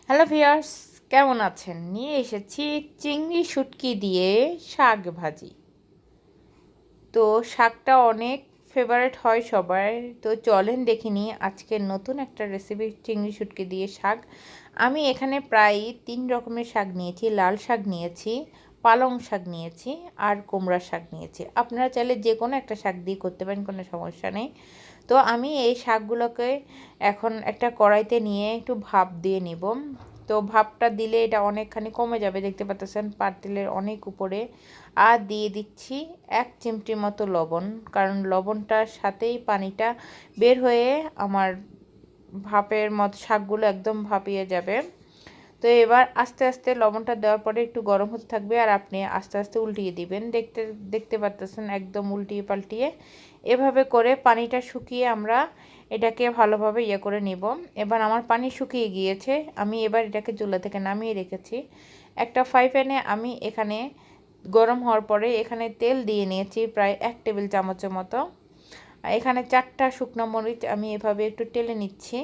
Hello viewers, কেমন আছেন? নিয়ে এসেছি চিংড়ি শুটকি দিয়ে শাক ভাজি। তো শাকটা অনেক ফেভারিট হয় সবার। তো চলেন দেখে নিই আজকের নতুন একটা রেসিপি, চিংড়ি শুটকি দিয়ে শাক। আমি এখানে প্রায় 3 রকমের শাক নিয়েছি। লাল শাক নিয়েছি, পালং শাক নিয়েছি, আর কুমড়া শাক নিয়েছি। আপনারা চাইলে যে কোনো একটা শাক দিয়ে করতে পারেন, কোনো সমস্যা নেই। তো আমি এই শাকগুলোকে এখন একটা কড়াইতে নিয়ে একটু ভাপ দিয়ে নিব। তো ভাপটা দিলে এটা অনেকখানি কমে যাবে, দেখতে পাচ্ছেন পাতিলের অনেক উপরে। আর দিয়ে দিচ্ছি 1 চিমটি মতো লবণ, কারণ লবণটার সাথেই পানিটা বের হয়ে আমার ভাপের মতো শাকগুলো একদম ভাপিয়ে যাবে। তো এবার আস্তে আস্তে লবণটা দেওয়ার পরে একটু গরম হতে থাকবে, আর আপনি আস্তে আস্তে উল্টিয়ে দিবেন। দেখতে দেখতে পাচ্ছেন একদম উল্টিয়ে পাল্টিয়ে এভাবে করে পানিটা শুকিয়ে আমরা এটাকে ভালোভাবে করে নিব। এবার আমার পানি শুকিয়ে গিয়েছে, আমি এবার এটাকে চুলা থেকে নামিয়ে রেখেছি। একটা ফ্রাই প্যানে আমি এখানে গরম হওয়ার পরে এখানে তেল দিয়ে নিয়েছি প্রায় 1 টেবিল চামচের মতো। এখানে 4টা শুকনো মরিচ আমি এভাবে একটু টেলে নিচ্ছি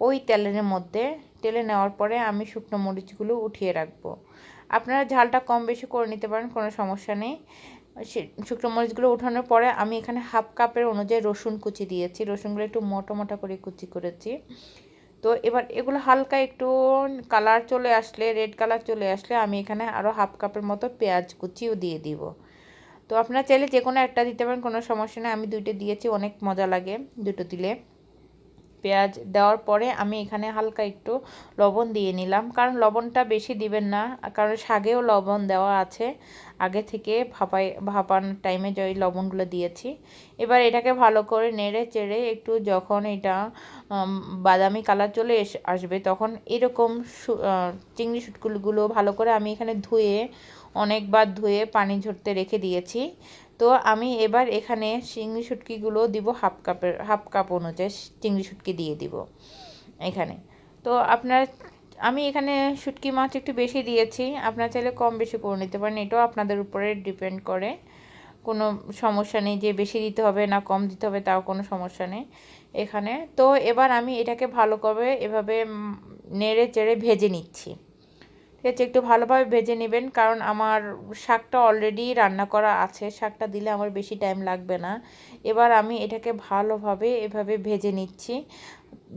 ওই তেলের মধ্যে। টেলে নেওয়ার পরে আমি শুকনো মরিচগুলো উঠিয়ে রাখবো। আপনারা ঝালটা কম বেশি করে নিতে পারেন, কোনো সমস্যা নেই। শুকনো মরিচগুলো উঠানোর পরে আমি এখানে হাফ কাপের অনুযায়ী রসুন কুচি দিয়েছি। রসুনগুলো একটু মোটা মোটা করে কুচি করেছি। তো এবার এগুলো হালকা একটু কালার চলে আসলে, রেড কালার চলে আসলে আমি এখানে আরও হাফ কাপের মতো পেঁয়াজ কুচিও দিয়ে দিব। তো আপনারা চাইলে যে কোনো একটা দিতে পারেন, কোনো সমস্যা নেই। আমি 2টো দিয়েছি, অনেক মজা লাগে 2টো দিলে। পেঁয়াজ দেওয়ার পরে আমি এখানে হালকা একটু লবণ দিয়ে নিলাম, কারণ লবণটা বেশি দিবেন না, কারণ শাকেও লবণ দেওয়া আছে আগে থেকে। ভাপানোর টাইমে যে লবণগুলো দিয়েছি। এবার এটাকে ভালো করে নেড়ে চেড়ে একটু যখন এটা বাদামি কালার চলে আসবে, তখন এরকম চিংড়ি শুটকিগুলো ভালো করে আমি এখানে ধুয়ে অনেকবার ধুয়ে পানি ঝরতে রেখে দিয়েছি। তো আমি এবার এখানে চিংড়ি শুটকিগুলো দিব হাফ কাপ অনুযায়ী চিংড়ি শুটকি দিয়ে দিব এখানে। তো আমি এখানে শুটকি মাছ একটু বেশি দিয়েছি, আপনারা চাইলে কম বেশি করে নিতে পারেন, এটাও আপনাদের উপরে ডিপেন্ড করে। কোনো সমস্যা নেই যে বেশি দিতে হবে না কম দিতে হবে, তাও কোনো সমস্যা নেই এখানে। তো এবার আমি এটাকে ভালো করে এভাবে নেড়ে চেড়ে ভেজে নিচ্ছি। ঠিক আছে, একটু ভালোভাবে ভেজে নেবেন, কারণ আমার শাকটা অলরেডি রান্না করা আছে, শাকটা দিলে আমার বেশি টাইম লাগবে না। এবার আমি এটাকে ভালোভাবে এভাবে ভেজে নিচ্ছি।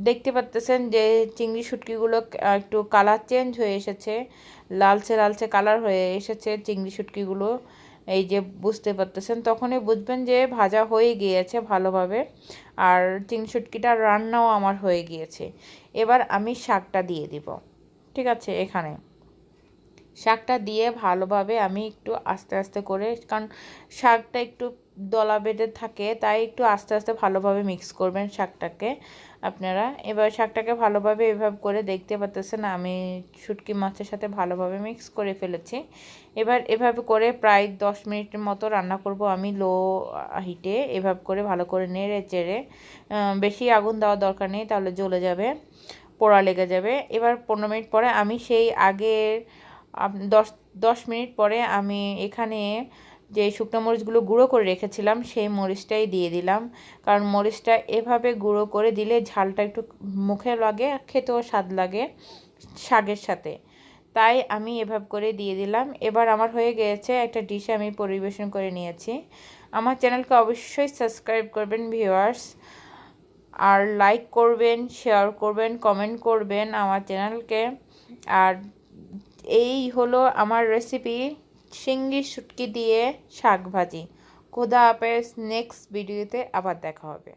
দেখতে পাচ্ছেন যে চিংড়ি শুটকিগুলো একটু কালার চেঞ্জ হয়ে এসেছে, লালচে লালচে কালার হয়ে এসেছে চিংড়ি শুটকিগুলো। এই যে বুঝতে পারতেছেন, তখনই বুঝবেন যে ভাজা হয়ে গিয়েছে ভালোভাবে, আর চিংড়ি শুটকিটা রান্নাও আমার হয়ে গিয়েছে। এবার আমি শাকটা দিয়ে দিব। ঠিক আছে, এখানে শাকটা দিয়ে ভালোভাবে আমি একটু আস্তে আস্তে করে, কারণ শাকটা একটু দলা বেঁধে থাকে, তাই একটু আস্তে আস্তে ভালোভাবে মিক্স করবেন শাকটাকে আপনারা। এবার শাকটাকে ভালোভাবে এভাবে করে দেখতে পাচ্ছেন আমি শুটকি মাছের সাথে ভালোভাবে মিক্স করে ফেলেছি। এবার এভাবে করে প্রায় 10 মিনিটের মতো রান্না করব আমি লো হিটে। এভাবে করে ভালো করে নেড়ে চেড়ে, বেশি আগুন দেওয়ার দরকার নেই, তাহলে জ্বলে যাবে, পোড়া লেগে যাবে। এবার 15 মিনিট পরে আমি সেই আগের 10 মিনিট পরে আমি এখানে যে শুকনো মরিচগুলো গুঁড়ো করে রেখেছিলাম সেই মরিচটাই দিয়ে দিলাম, কারণ মরিচটা এভাবে গুঁড়ো করে দিলে ঝালটা একটু মুখে লাগে, খেতেও স্বাদ লাগে শাকের সাথে, তাই আমি এভাবে করে দিয়ে দিলাম। এবার আমার হয়ে গিয়েছে, একটা ডিশে আমি পরিবেশন করে নিয়েছি। আমার চ্যানেলকে অবশ্যই সাবস্ক্রাইব করবেন ভিউয়ার্স, আর লাইক করবেন, শেয়ার করবেন, কমেন্ট করবেন আমার চ্যানেলকে। আর এই হলো আমার রেসিপি, চিংড়ি শুটকি দিয়ে শাক ভাজি। খোদা হাফেজ, নেক্সট ভিডিওতে আবার দেখা হবে।